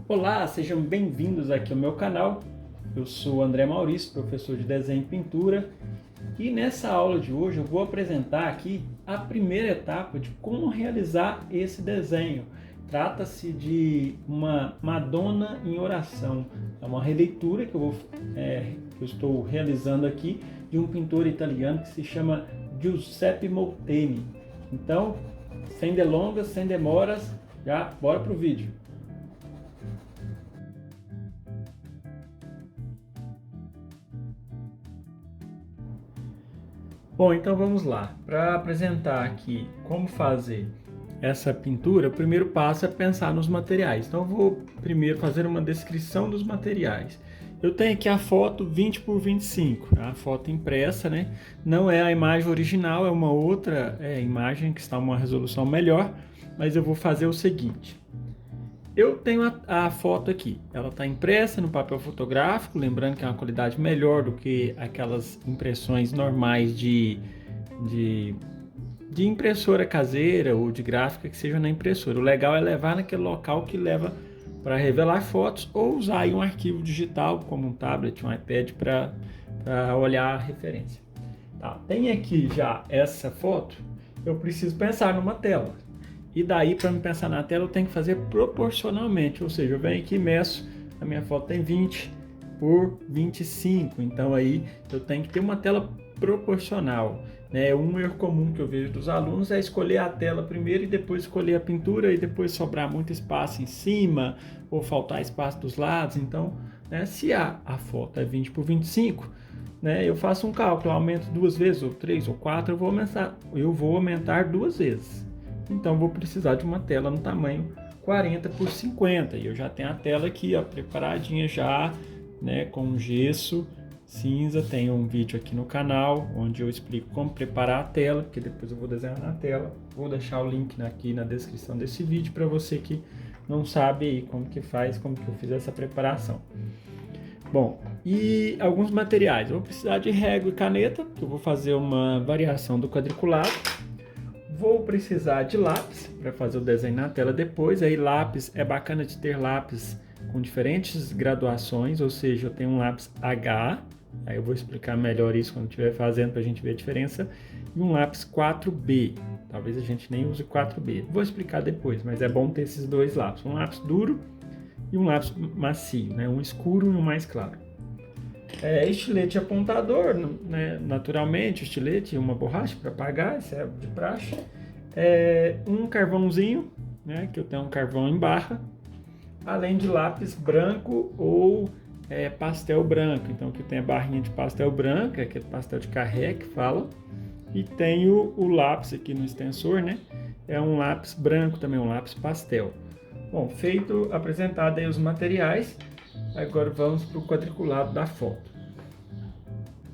Olá, sejam bem-vindos aqui ao meu canal. Eu sou André Maurício, professor de desenho e pintura, e nessa aula de hoje eu vou apresentar aqui a primeira etapa de como realizar esse desenho. Trata-se de uma Madonna em oração. É uma releitura que eu estou realizando aqui de um pintor italiano que se chama Giuseppe Molteni. Então, sem delongas, sem demoras, já bora pro vídeo. Bom, então vamos lá. Para apresentar aqui como fazer essa pintura, o primeiro passo é pensar nos materiais. Então eu vou primeiro fazer uma descrição dos materiais. Eu tenho aqui a foto 20 por 25, a foto impressa, né? Não é a imagem original, é uma outra imagem que está uma resolução melhor, mas eu vou fazer o seguinte. Eu tenho a foto aqui, ela está impressa no papel fotográfico, lembrando que é uma qualidade melhor do que aquelas impressões normais de impressora caseira ou de gráfica que seja na impressora. O legal é levar naquele local que leva para revelar fotos ou usar aí um arquivo digital como um tablet, um iPad para olhar a referência. Tá, tem aqui já essa foto, eu preciso pensar numa tela. E daí, para me pensar na tela, eu tenho que fazer proporcionalmente, ou seja, eu venho aqui e meço, a minha foto tem 20 por 25, então aí eu tenho que ter uma tela proporcional. Né? Um erro comum que eu vejo dos alunos é escolher a tela primeiro e depois escolher a pintura e depois sobrar muito espaço em cima ou faltar espaço dos lados. Então, né, se a foto é 20 por 25, né, eu faço um cálculo, eu aumento 2 vezes, ou 3 ou 4, eu vou aumentar 2 vezes. Então vou precisar de uma tela no tamanho 40 por 50 e eu já tenho a tela aqui, ó, preparadinha já, né, com gesso cinza. Tem um vídeo aqui no canal onde eu explico como preparar a tela, porque depois eu vou desenhar na tela. Vou deixar o link aqui na descrição desse vídeo para você que não sabe aí como que faz, como que eu fiz essa preparação. Bom, e alguns materiais. Eu vou precisar de régua e caneta, que eu vou fazer uma variação do quadriculado. Vou precisar de lápis para fazer o desenho na tela depois. Aí lápis, é bacana de ter lápis com diferentes graduações, ou seja, eu tenho um lápis H, aí eu vou explicar melhor isso quando estiver fazendo para a gente ver a diferença, e um lápis 4B, talvez a gente nem use 4B, vou explicar depois, mas é bom ter esses dois lápis, um lápis duro e um lápis macio, né? Um escuro e um mais claro. Estilete apontador, né? Naturalmente, estilete e uma borracha para apagar, isso é de praxe. Um carvãozinho, né? Que eu tenho um carvão em barra, além de lápis branco ou pastel branco. Então aqui tem a barrinha de pastel branco, aquele pastel de carré que fala, e tenho o lápis aqui no extensor, né? É um lápis branco também, um lápis pastel. Bom, apresentado aí os materiais, agora vamos para o quadriculado da foto.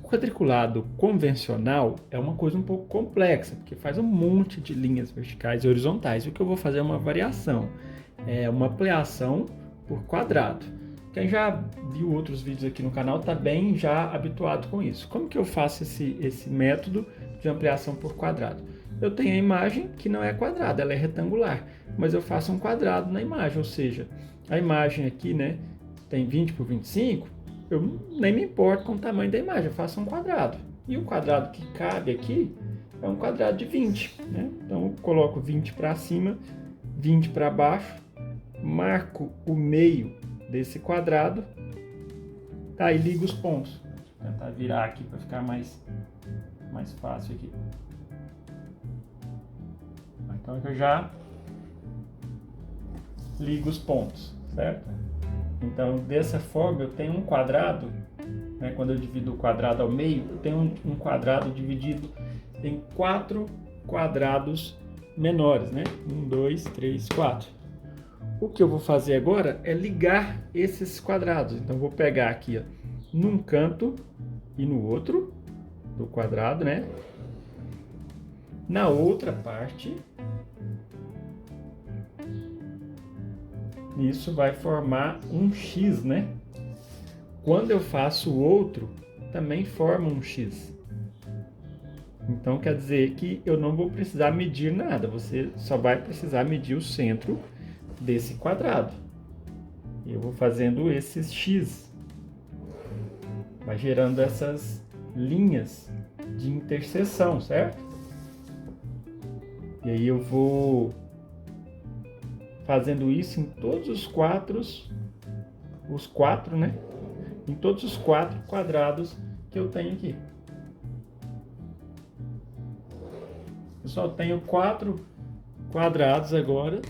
O quadriculado convencional é uma coisa um pouco complexa, porque faz um monte de linhas verticais e horizontais. O que eu vou fazer é uma variação, uma ampliação por quadrado. Quem já viu outros vídeos aqui no canal está bem já habituado com isso. Como que eu faço esse método de ampliação por quadrado? Eu tenho a imagem que não é quadrada, ela é retangular, mas eu faço um quadrado na imagem, ou seja, a imagem aqui, né, tem 20 por 25, eu nem me importo com o tamanho da imagem, eu faço um quadrado. E o quadrado que cabe aqui é um quadrado de 20, né? Então eu coloco 20 para cima, 20 para baixo, marco o meio desse quadrado, tá? E ligo os pontos. Vou tentar virar aqui para ficar mais fácil aqui. Então eu já ligo os pontos, certo? Então dessa forma eu tenho um quadrado, né? Quando eu divido o quadrado ao meio, eu tenho um quadrado dividido em 4 quadrados menores, né? 1, 2, 3, 4. O que eu vou fazer agora é ligar esses quadrados. Então eu vou pegar aqui, ó, num canto e no outro do quadrado, né? Na outra parte, isso vai formar um X, né? Quando eu faço o outro, também forma um X. Então quer dizer que eu não vou precisar medir nada, você só vai precisar medir o centro desse quadrado. Eu vou fazendo esses X, vai gerando essas linhas de interseção, certo? E aí eu vou fazendo isso em todos os quatro, né? Em todos os 4 quadrados que eu tenho aqui. Eu só tenho 4 quadrados agora,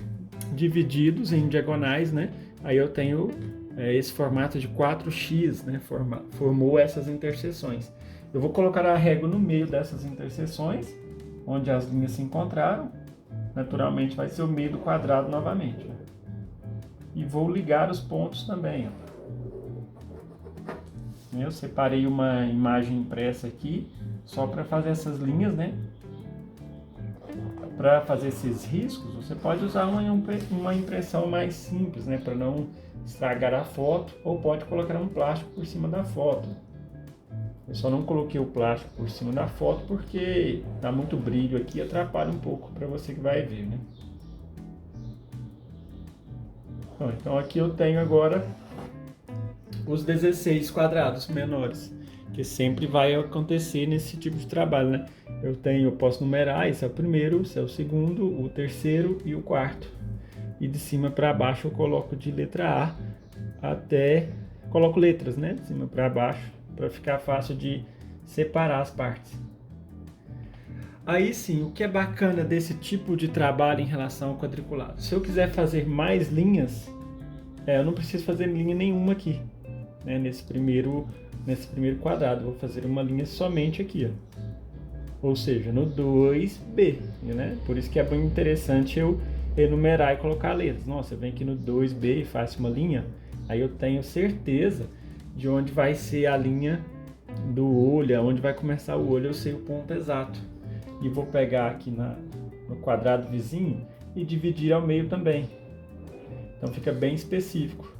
divididos em diagonais, né? Aí eu tenho esse formato de 4x, né? Formou essas interseções. Eu vou colocar a régua no meio dessas interseções, onde as linhas se encontraram. Naturalmente vai ser o meio do quadrado novamente. Né? E vou ligar os pontos também. Ó. Eu separei uma imagem impressa aqui, só para fazer essas linhas, né? Para fazer esses riscos, você pode usar uma impressão mais simples, né? Para não estragar a foto, ou pode colocar um plástico por cima da foto. Eu só não coloquei o plástico por cima da foto porque dá muito brilho aqui e atrapalha um pouco para você que vai ver, né? Bom, então aqui eu tenho agora os 16 quadrados menores, que sempre vai acontecer nesse tipo de trabalho, né? Eu posso numerar, esse é o primeiro, esse é o segundo, o terceiro e o quarto. E de cima para baixo eu coloco de letra A até... coloco letras, né? De cima para baixo, para ficar fácil de separar as partes. Aí sim, o que é bacana desse tipo de trabalho em relação ao quadriculado? Se eu quiser fazer mais linhas, eu não preciso fazer linha nenhuma aqui, né? Nesse primeiro quadrado, vou fazer uma linha somente aqui, ó. Ou seja, no 2B, né? Por isso que é bem interessante eu enumerar e colocar letras. Nossa, eu venho aqui no 2B e faço uma linha, aí eu tenho certeza de onde vai ser a linha do olho, onde vai começar o olho, eu sei o ponto exato. E vou pegar aqui no quadrado vizinho e dividir ao meio também. Então fica bem específico.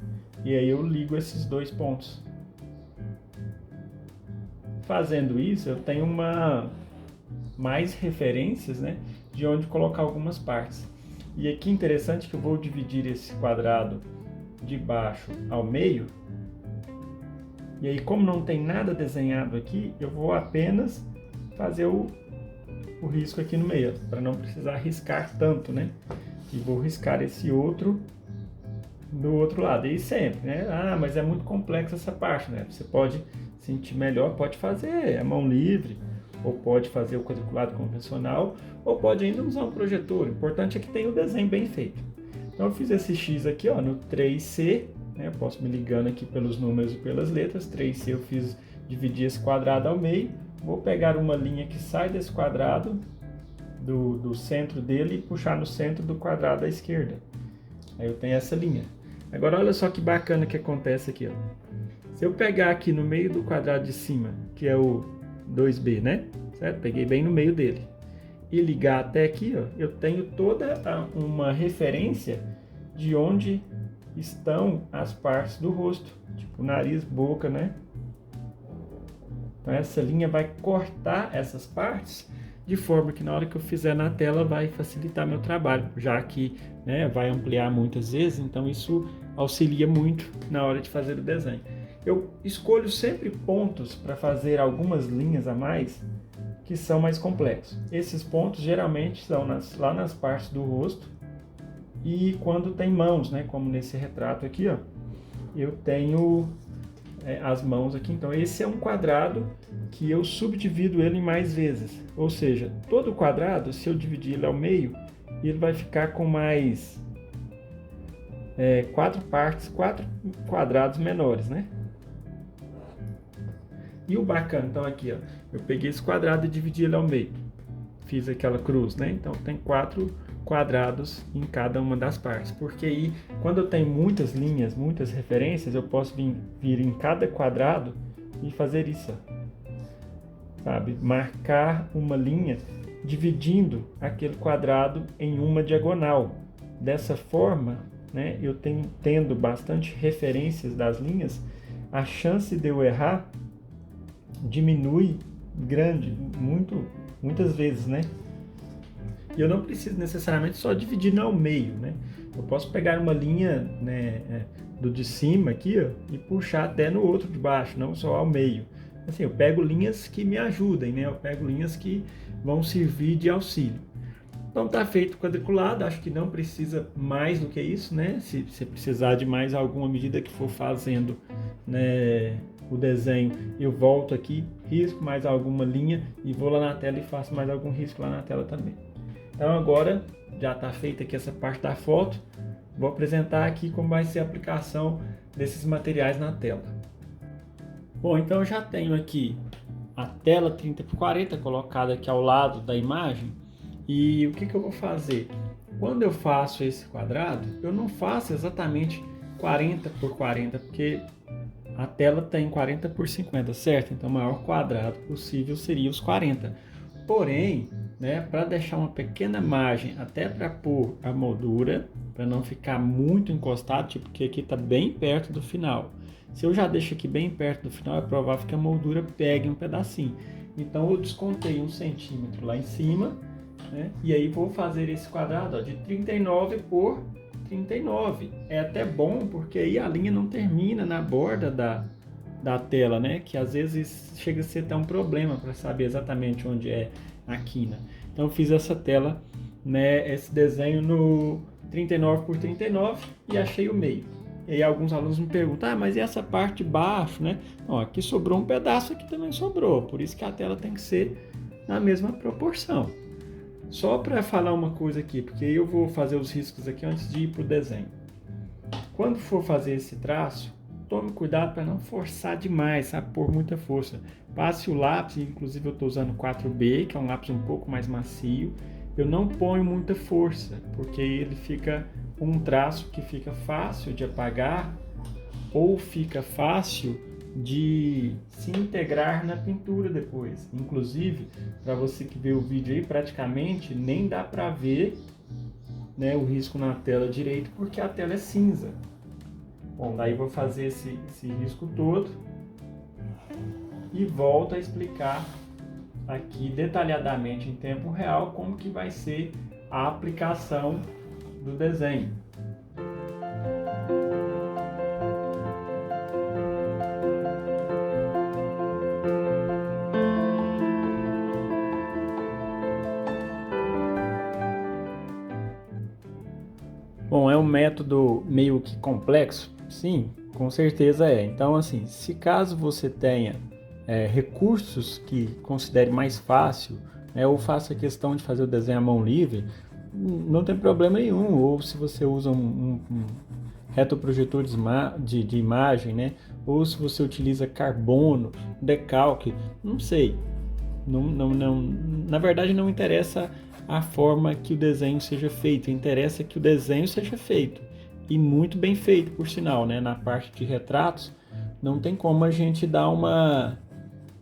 E aí eu ligo esses 2 pontos. Fazendo isso, eu tenho mais referências, né, de onde colocar algumas partes. E aqui interessante que eu vou dividir esse quadrado de baixo ao meio. E aí, como não tem nada desenhado aqui, eu vou apenas fazer o risco aqui no meio, para não precisar riscar tanto, né? E vou riscar esse outro do outro lado. E sempre, né? Ah, mas é muito complexa essa parte, né? Você pode sentir melhor, pode fazer a mão livre, ou pode fazer o quadriculado convencional, ou pode ainda usar um projetor. O importante é que tenha o desenho bem feito. Então eu fiz esse X aqui, ó, no 3C, né? Eu posso me ligando aqui pelos números e pelas letras. 3C eu fiz, dividir esse quadrado ao meio. Vou pegar uma linha que sai desse quadrado, do centro dele, e puxar no centro do quadrado à esquerda. Aí eu tenho essa linha. Agora olha só que bacana que acontece aqui, ó. Se eu pegar aqui no meio do quadrado de cima, que é o 2B, né? Certo? Peguei bem no meio dele. E ligar até aqui, ó, eu tenho toda uma referência de onde estão as partes do rosto, tipo nariz, boca, né? Então essa linha vai cortar essas partes de forma que na hora que eu fizer na tela vai facilitar meu trabalho, já que, né, vai ampliar muitas vezes, então isso auxilia muito na hora de fazer o desenho. Eu escolho sempre pontos para fazer algumas linhas a mais que são mais complexos. Esses pontos geralmente são lá nas partes do rosto e quando tem mãos, né, como nesse retrato aqui, ó, eu tenho as mãos aqui. Então esse é um quadrado que eu subdivido ele em mais vezes. Ou seja, todo quadrado, se eu dividir ele ao meio, ele vai ficar com mais 4 quadrados menores, né? E o bacana, então aqui, ó, eu peguei esse quadrado e dividi ele ao meio. Fiz aquela cruz, né? Então tem 4 quadrados em cada uma das partes. Porque aí, quando eu tenho muitas linhas, muitas referências, eu posso vir em cada quadrado e fazer isso, sabe? Marcar uma linha dividindo aquele quadrado em uma diagonal. Dessa forma, né, eu tendo bastante referências das linhas, a chance de eu errar diminui muitas vezes, né? E eu não preciso necessariamente só dividir ao meio, né? Eu posso pegar uma linha, né, do de cima aqui, ó, e puxar até no outro de baixo, não só ao meio. Assim, eu pego linhas que me ajudem, né? Eu pego linhas que vão servir de auxílio. Então tá feito o quadriculado, acho que não precisa mais do que isso, né? Se você precisar de mais alguma medida que for fazendo, né, o desenho, eu volto aqui, risco mais alguma linha e vou lá na tela e faço mais algum risco lá na tela também. Então agora já está feita aqui essa parte da foto, vou apresentar aqui como vai ser a aplicação desses materiais na tela. Bom, então eu já tenho aqui a tela 30x40 colocada aqui ao lado da imagem. E o que eu vou fazer? Quando eu faço esse quadrado, eu não faço exatamente 40x40, porque a tela tem 40x50, certo? Então o maior quadrado possível seria os 40. Porém, né, para deixar uma pequena margem até para pôr a moldura, para não ficar muito encostado, tipo que aqui está bem perto do final. Se eu já deixo aqui bem perto do final, é provável que a moldura pegue um pedacinho. Então eu descontei 1 centímetro lá em cima, né? E aí vou fazer esse quadrado, ó, de 39 por 39. É até bom porque aí a linha não termina na borda da tela, né? Que às vezes chega a ser até um problema para saber exatamente onde é a quina. Então eu fiz essa tela, né, esse desenho no 39 por 39 e achei o meio. E aí alguns alunos me perguntam, mas e essa parte de baixo, né? Não, aqui sobrou um pedaço, aqui também sobrou. Por isso que a tela tem que ser na mesma proporção. Só para falar uma coisa aqui, porque eu vou fazer os riscos aqui antes de ir para o desenho. Quando for fazer esse traço, tome cuidado para não forçar demais, sabe? Pôr muita força. Passe o lápis, inclusive eu estou usando 4B, que é um lápis um pouco mais macio. Eu não ponho muita força, porque ele fica um traço que fica fácil de apagar ou fica fácil de se integrar na pintura depois. Inclusive, para você que vê o vídeo aí, praticamente nem dá para ver, né, o risco na tela direito, porque a tela é cinza. Bom, daí vou fazer esse risco todo e volto a explicar aqui detalhadamente em tempo real como que vai ser a aplicação do desenho. Bom, é um método meio que complexo? Sim, com certeza é. Então, assim, se caso você tenha recursos que considere mais fácil, né, ou faça questão de fazer o desenho à mão livre, não tem problema nenhum. Ou se você usa um retroprojetor de imagem, né, ou se você utiliza carbono, decalque, não sei. Na verdade, não interessa a forma que o desenho seja feito, interessa que o desenho seja feito, e muito bem feito, por sinal, né? Na parte de retratos, não tem como a gente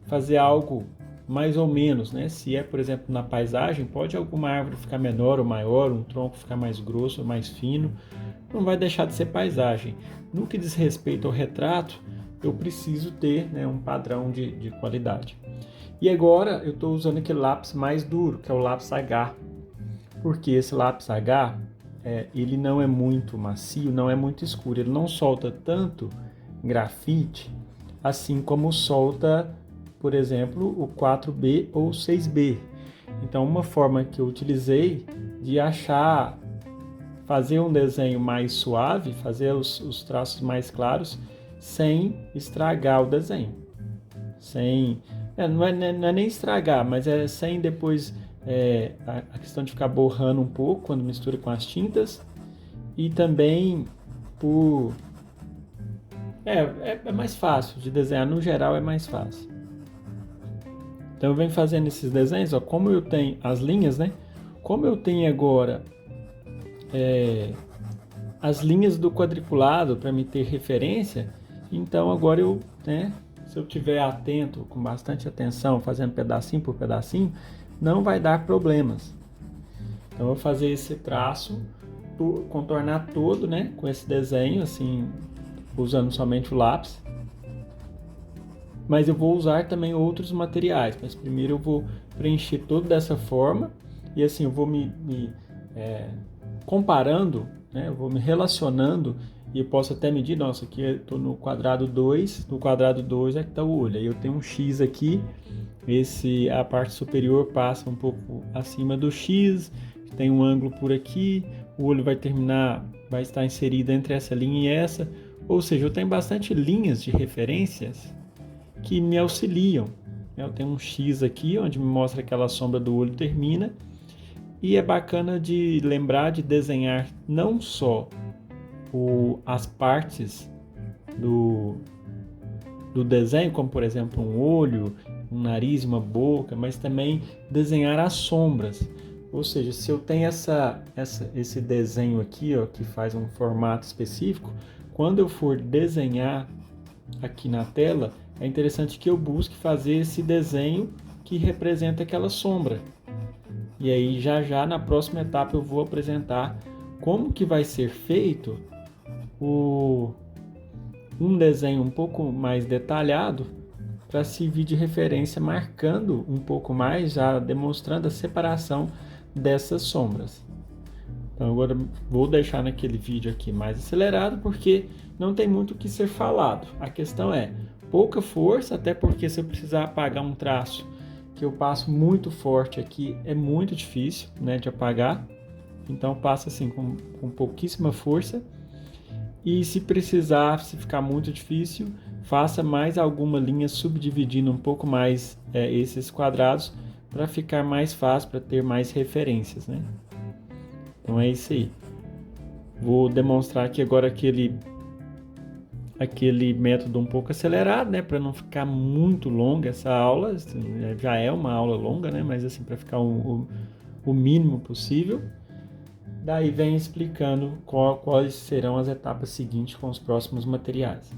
fazer algo mais ou menos, né? Se é, por exemplo, na paisagem, pode alguma árvore ficar menor ou maior, um tronco ficar mais grosso ou mais fino, não vai deixar de ser paisagem. No que diz respeito ao retrato, eu preciso ter, né, um padrão de qualidade. E agora eu estou usando aquele lápis mais duro, que é o lápis H, porque esse lápis H, ele não é muito macio, não é muito escuro, ele não solta tanto grafite, assim como solta, por exemplo, o 4B ou o 6B. Então, uma forma que eu utilizei de fazer um desenho mais suave, fazer os traços mais claros, sem estragar o desenho. Não é nem estragar, mas é sem depois a questão de ficar borrando um pouco quando mistura com as tintas, e também é mais fácil de desenhar, no geral é mais fácil. Então eu venho fazendo esses desenhos, ó, como eu tenho as linhas, né? Como eu tenho agora as linhas do quadriculado para me ter referência, então agora eu, né, se eu estiver atento, com bastante atenção, fazendo pedacinho por pedacinho, não vai dar problemas. Então eu vou fazer esse traço, contornar todo, né, com esse desenho, assim, usando somente o lápis. Mas eu vou usar também outros materiais, mas primeiro eu vou preencher todo dessa forma, e assim eu vou me comparando, né, eu vou me relacionando E eu posso até medir, nossa, aqui eu estou no quadrado 2, no quadrado 2 é que está o olho. Aí eu tenho um X aqui, a parte superior passa um pouco acima do X, tem um ângulo por aqui, o olho vai estar inserido entre essa linha e essa. Ou seja, eu tenho bastante linhas de referências que me auxiliam. Eu tenho um X aqui, onde me mostra que aquela sombra do olho termina. E é bacana de lembrar de desenhar não só as partes do desenho, como por exemplo um olho, um nariz, uma boca, mas também desenhar as sombras. Ou seja, se eu tenho esse desenho aqui, ó, que faz um formato específico, quando eu for desenhar aqui na tela, é interessante que eu busque fazer esse desenho que representa aquela sombra. E aí já na próxima etapa eu vou apresentar como que vai ser feito um desenho um pouco mais detalhado para servir de referência, marcando um pouco mais, já demonstrando a separação dessas sombras. Então agora vou deixar naquele vídeo aqui mais acelerado, porque não tem muito o que ser falado. A questão é pouca força, até porque se eu precisar apagar um traço que eu passo muito forte aqui, é muito difícil, né, de apagar. Então passa assim com pouquíssima força. E se ficar muito difícil, faça mais alguma linha subdividindo um pouco mais esses quadrados para ficar mais fácil, para ter mais referências, né? Então é isso aí. Vou demonstrar aqui agora aquele método um pouco acelerado, né, para não ficar muito longa essa aula. Já é uma aula longa, né, mas assim para ficar o mínimo possível. Daí vem explicando quais serão as etapas seguintes com os próximos materiais.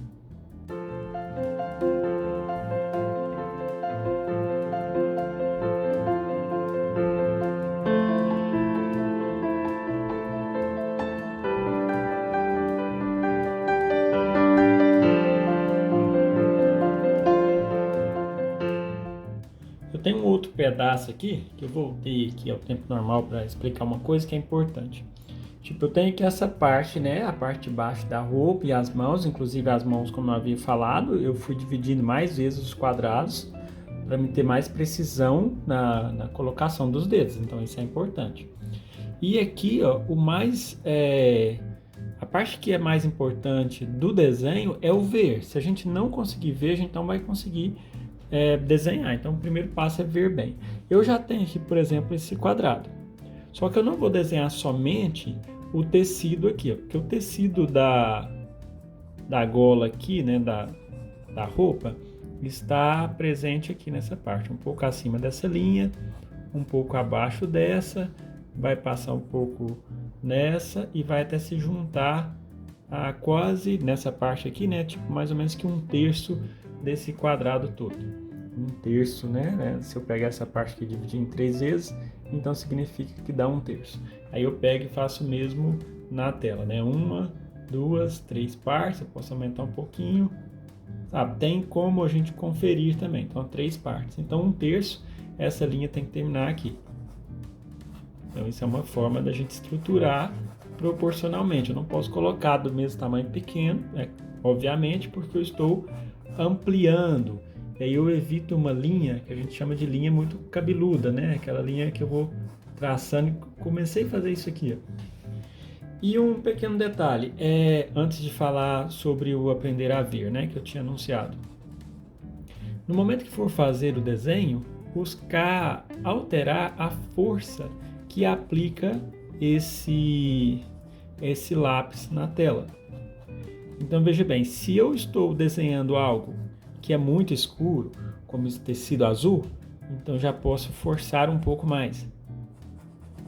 Eu tenho um outro pedaço aqui, que eu voltei aqui ao tempo normal para explicar uma coisa que é importante. Tipo, eu tenho aqui essa parte, né, a parte de baixo da roupa e as mãos, inclusive as mãos, como eu havia falado, eu fui dividindo mais vezes os quadrados para me ter mais precisão na colocação dos dedos, então isso é importante. E aqui, ó, a parte que é mais importante do desenho é o ver. Se a gente não conseguir ver, a gente não vai conseguir desenhar. Então, o primeiro passo é ver bem. Eu já tenho aqui, por exemplo, esse quadrado. Só que eu não vou desenhar somente o tecido aqui, ó, porque o tecido da gola aqui, né, da roupa, está presente aqui nessa parte, um pouco acima dessa linha, um pouco abaixo dessa, vai passar um pouco nessa e vai até se juntar a quase nessa parte aqui, né, tipo mais ou menos que um terço desse quadrado todo. Um terço, né? Se eu pegar essa parte aqui e dividir em 3 vezes, então significa que dá um terço. Aí eu pego e faço o mesmo na tela, né? 1, 2, 3 partes, eu posso aumentar um pouquinho. Sabe? Tem como a gente conferir também, então 3 partes. Então um terço, essa linha tem que terminar aqui. Então isso é uma forma da gente estruturar proporcionalmente. Eu não posso colocar do mesmo tamanho pequeno, obviamente, porque eu estou ampliando. E aí eu evito uma linha que a gente chama de linha muito cabeluda, né? Aquela linha que eu vou traçando. Comecei a fazer isso aqui, ó. E um pequeno detalhe, antes de falar sobre o aprender a ver, né? Que eu tinha anunciado. No momento que for fazer o desenho, buscar alterar a força que aplica esse lápis na tela. Então veja bem, se eu estou desenhando algo que é muito escuro, como esse tecido azul, então já posso forçar um pouco mais.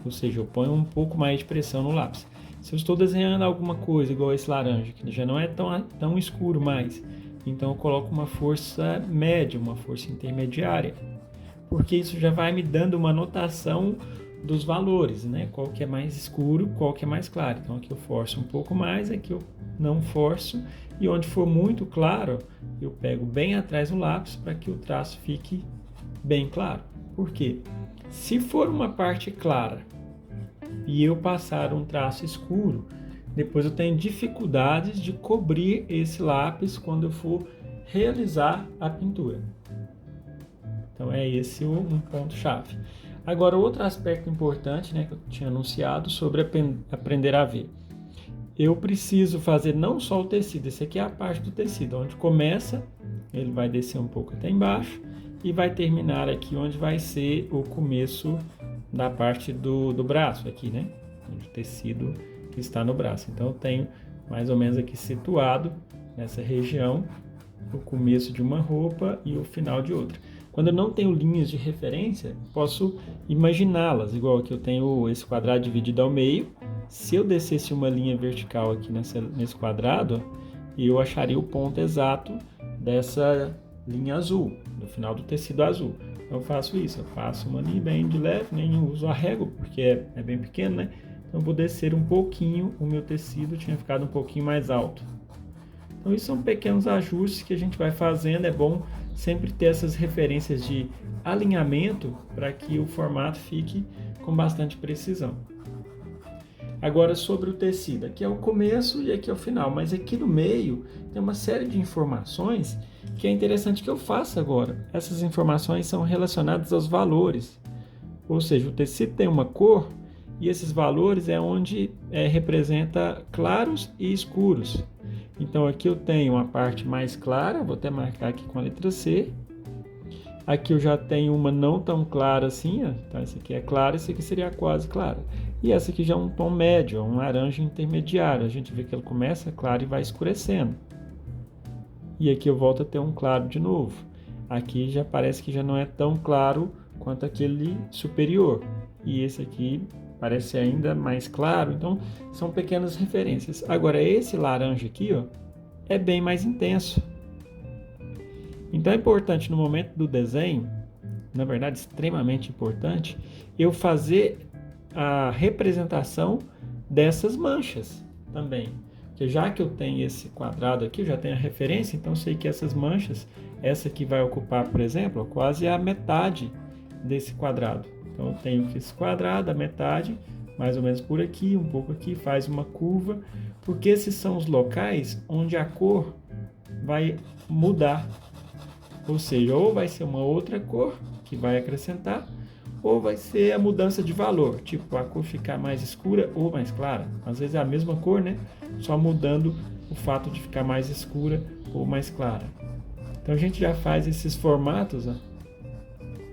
Ou seja, eu ponho um pouco mais de pressão no lápis. Se eu estou desenhando alguma coisa igual esse laranja, que já não é tão escuro mais, então eu coloco uma força média, uma força intermediária, porque isso já vai me dando uma notação dos valores, né? Qual que é mais escuro, qual que é mais claro. Então aqui eu forço um pouco mais, aqui eu não forço, e onde for muito claro, eu pego bem atrás do lápis para que o traço fique bem claro. Por quê? Se for uma parte clara e eu passar um traço escuro, depois eu tenho dificuldades de cobrir esse lápis quando eu for realizar a pintura. Então é esse um ponto-chave. Agora, outro aspecto importante, né, que eu tinha anunciado sobre aprender a ver. Eu preciso fazer não só o tecido, esse aqui é a parte do tecido, onde começa, ele vai descer um pouco até embaixo e vai terminar aqui onde vai ser o começo da parte do braço aqui, né? O tecido que está no braço. Então eu tenho mais ou menos aqui situado nessa região o começo de uma roupa e o final de outra. Quando eu não tenho linhas de referência, posso imaginá-las, igual aqui eu tenho esse quadrado dividido ao meio. Se eu descesse uma linha vertical aqui nesse quadrado, eu acharia o ponto exato dessa linha azul, no final do tecido azul. Então eu faço isso, eu faço uma linha bem de leve, nem uso a régua, porque é bem pequeno, né? Então eu vou descer um pouquinho, o meu tecido tinha ficado um pouquinho mais alto. Então isso são pequenos ajustes que a gente vai fazendo, é bom sempre ter essas referências de alinhamento para que o formato fique com bastante precisão. Agora sobre o tecido, aqui é o começo e aqui é o final, mas aqui no meio tem uma série de informações que é interessante que eu faça agora. Essas informações são relacionadas aos valores, ou seja, o tecido tem uma cor e esses valores é onde representa claros e escuros. Então aqui eu tenho a parte mais clara, vou até marcar aqui com a letra C. Aqui eu já tenho uma não tão clara assim, ó. Então essa aqui é clara, essa aqui seria quase clara. E essa aqui já é um tom médio, um laranja intermediário. A gente vê que ela começa clara e vai escurecendo. E aqui eu volto a ter um claro de novo. Aqui já parece que já não é tão claro quanto aquele superior. E esse aqui parece ainda mais claro, então são pequenas referências. Agora esse laranja aqui, ó, é bem mais intenso. Então é importante no momento do desenho, na verdade extremamente importante, eu fazer a representação dessas manchas também. Porque já que eu tenho esse quadrado aqui, eu já tenho a referência, então eu sei que essas manchas, essa aqui vai ocupar, por exemplo, quase a metade desse quadrado. Então eu tenho que esse quadrado, a metade, mais ou menos por aqui, um pouco aqui, faz uma curva, porque esses são os locais onde a cor vai mudar. Ou seja, ou vai ser uma outra cor que vai acrescentar, ou vai ser a mudança de valor, tipo a cor ficar mais escura ou mais clara. Às vezes é a mesma cor, né? Só mudando o fato de ficar mais escura ou mais clara. Então a gente já faz esses formatos, ó.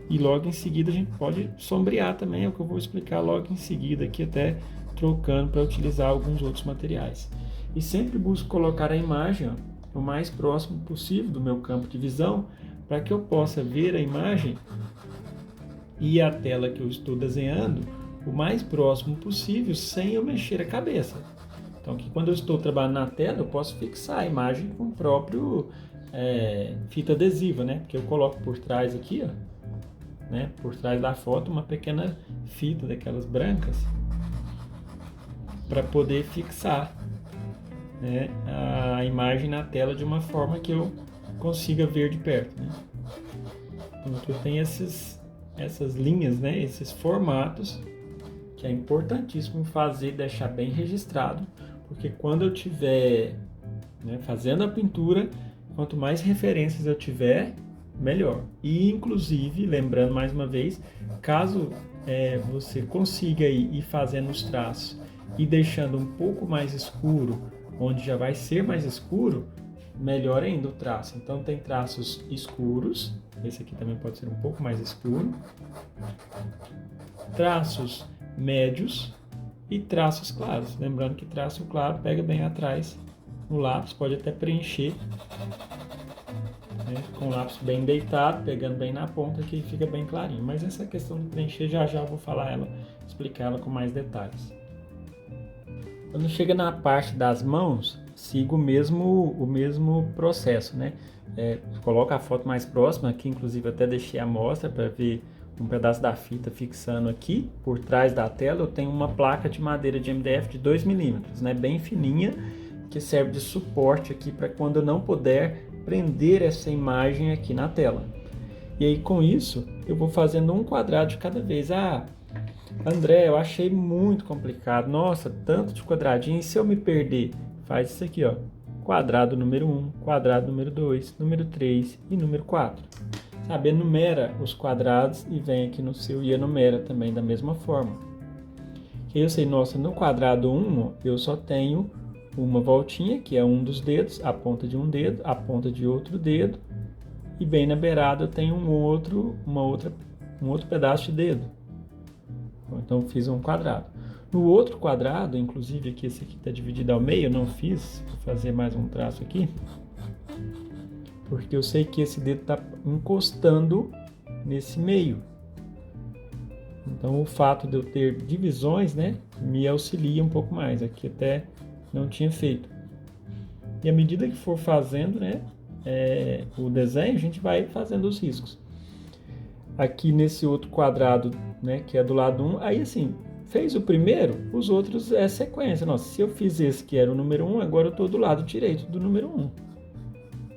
E logo em seguida a gente pode sombrear também, é o que eu vou explicar logo em seguida aqui, até trocando para utilizar alguns outros materiais. E sempre busco colocar a imagem, ó, o mais próximo possível do meu campo de visão, para que eu possa ver a imagem e a tela que eu estou desenhando o mais próximo possível, sem eu mexer a cabeça. Então aqui quando eu estou trabalhando na tela, eu posso fixar a imagem com o próprio fita adesiva, né? Porque eu coloco por trás aqui, ó, né, por trás da foto, uma pequena fita daquelas brancas para poder fixar, né, a imagem na tela de uma forma que eu consiga ver de perto, né? Então eu tenho essas linhas, né, esses formatos que é importantíssimo fazer, deixar bem registrado, porque quando eu tiver, né, fazendo a pintura, quanto mais referências eu tiver, melhor. E inclusive, lembrando mais uma vez, caso você consiga ir fazendo os traços e deixando um pouco mais escuro, onde já vai ser mais escuro, melhor ainda o traço. Então tem traços escuros, esse aqui também pode ser um pouco mais escuro, traços médios e traços claros. Lembrando que traço claro pega bem atrás no lápis, pode até preencher, né, com o lápis bem deitado, pegando bem na ponta, que fica bem clarinho. Mas essa questão de preencher já eu vou explicar ela com mais detalhes. Quando chega na parte das mãos, sigo o mesmo processo, né? Coloco a foto mais próxima, aqui inclusive até deixei a amostra para ver um pedaço da fita fixando aqui. Por trás da tela eu tenho uma placa de madeira de MDF de 2 milímetros, né? Bem fininha, que serve de suporte aqui para quando eu não puder prender essa imagem aqui na tela. E aí com isso eu vou fazendo um quadrado de cada vez. André, eu achei muito complicado. Nossa, tanto de quadradinho. E se eu me perder? Faz isso aqui, ó. Quadrado número 1, quadrado número 2, número 3 e número 4. Sabe, enumera os quadrados e vem aqui no seu e enumera também da mesma forma. Que eu sei, nossa, no quadrado 1 eu só tenho uma voltinha, que é um dos dedos, a ponta de um dedo, a ponta de outro dedo, e bem na beirada eu tenho um outro pedaço de dedo. Então fiz um quadrado. No outro quadrado, inclusive aqui esse aqui está dividido ao meio, eu não fiz, vou fazer mais um traço aqui, porque eu sei que esse dedo está encostando nesse meio. Então o fato de eu ter divisões, né, me auxilia um pouco mais. Aqui até não tinha feito. E à medida que for fazendo, né, o desenho, a gente vai fazendo os riscos. Aqui nesse outro quadrado, né, que é do lado 1, aí assim, fez o primeiro, os outros é sequência. Nossa, se eu fiz esse que era o número 1, agora eu estou do lado direito do número 1.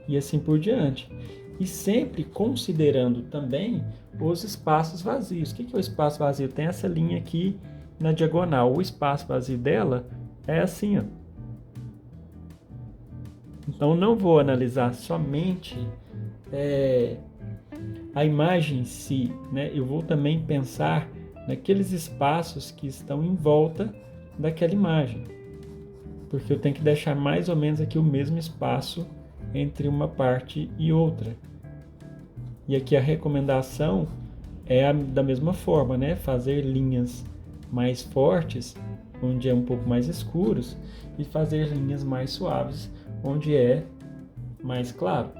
E assim por diante. E sempre considerando também os espaços vazios. O que é o espaço vazio? Tem essa linha aqui na diagonal. O espaço vazio dela é assim, ó. Então não vou analisar somente a imagem em si, né? Eu vou também pensar naqueles espaços que estão em volta daquela imagem, porque eu tenho que deixar mais ou menos aqui o mesmo espaço entre uma parte e outra. E aqui a recomendação é da mesma forma, né? Fazer linhas mais fortes, onde é um pouco mais escuros, e fazer linhas mais suaves, onde é mais claro.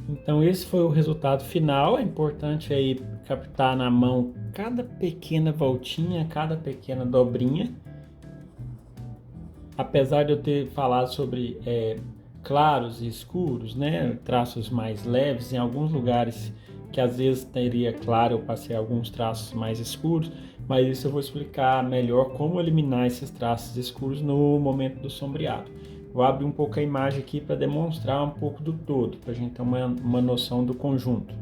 Então esse foi o resultado final. É importante aí captar na mão cada pequena voltinha, cada pequena dobrinha. Apesar de eu ter falado sobre claros e escuros, né, traços mais leves, em alguns lugares que às vezes teria claro, eu passei alguns traços mais escuros, mas isso eu vou explicar melhor como eliminar esses traços escuros no momento do sombreado. Vou abrir um pouco a imagem aqui para demonstrar um pouco do todo, para a gente ter uma noção do conjunto.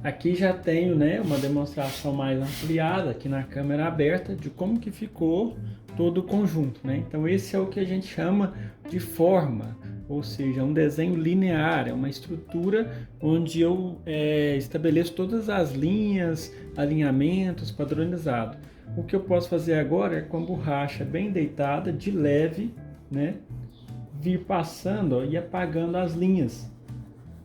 Aqui já tenho, né, uma demonstração mais ampliada aqui na câmera aberta de como que ficou todo o conjunto, né? Então esse é o que a gente chama de forma, ou seja, um desenho linear, é uma estrutura onde eu estabeleço todas as linhas, alinhamentos, padronizado. O que eu posso fazer agora é com a borracha bem deitada, de leve, né, vir passando, ó, e apagando as linhas.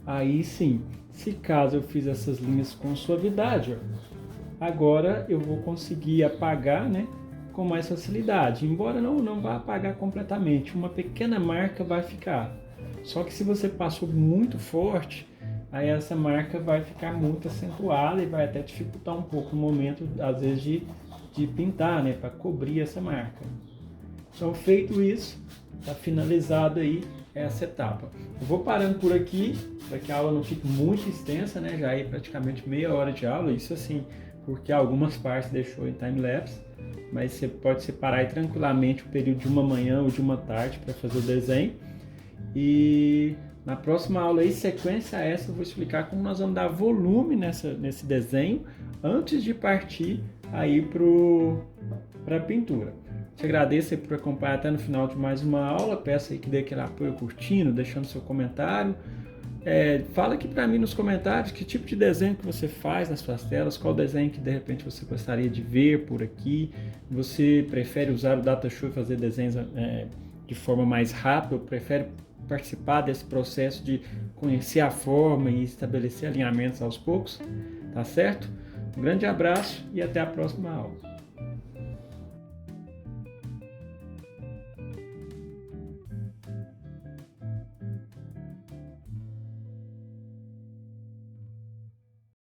Aí sim, se caso eu fiz essas linhas com suavidade, ó, agora eu vou conseguir apagar, né, com mais facilidade. Embora não vá apagar completamente, uma pequena marca vai ficar. Só que se você passou muito forte, aí essa marca vai ficar muito acentuada e vai até dificultar um pouco o momento, às vezes, de pintar, né, para cobrir essa marca. Então, feito isso, está finalizado aí essa etapa. Eu vou parando por aqui, para que a aula não fique muito extensa, né? Já é praticamente meia hora de aula, isso assim, porque algumas partes deixou em time-lapse, mas você pode separar aí tranquilamente o período de uma manhã ou de uma tarde para fazer o desenho. E na próxima aula aí, sequência essa, eu vou explicar como nós vamos dar volume nesse desenho antes de partir aí para a pintura. Te agradeço aí por acompanhar até no final de mais uma aula. Peço aí que dê aquele apoio curtindo, deixando seu comentário. Fala aqui para mim nos comentários que tipo de desenho que você faz nas suas telas, qual desenho que de repente você gostaria de ver por aqui. Você prefere usar o Datashow e fazer desenhos de forma mais rápida, ou prefere participar desse processo de conhecer a forma e estabelecer alinhamentos aos poucos? Tá certo? Um grande abraço e até a próxima aula.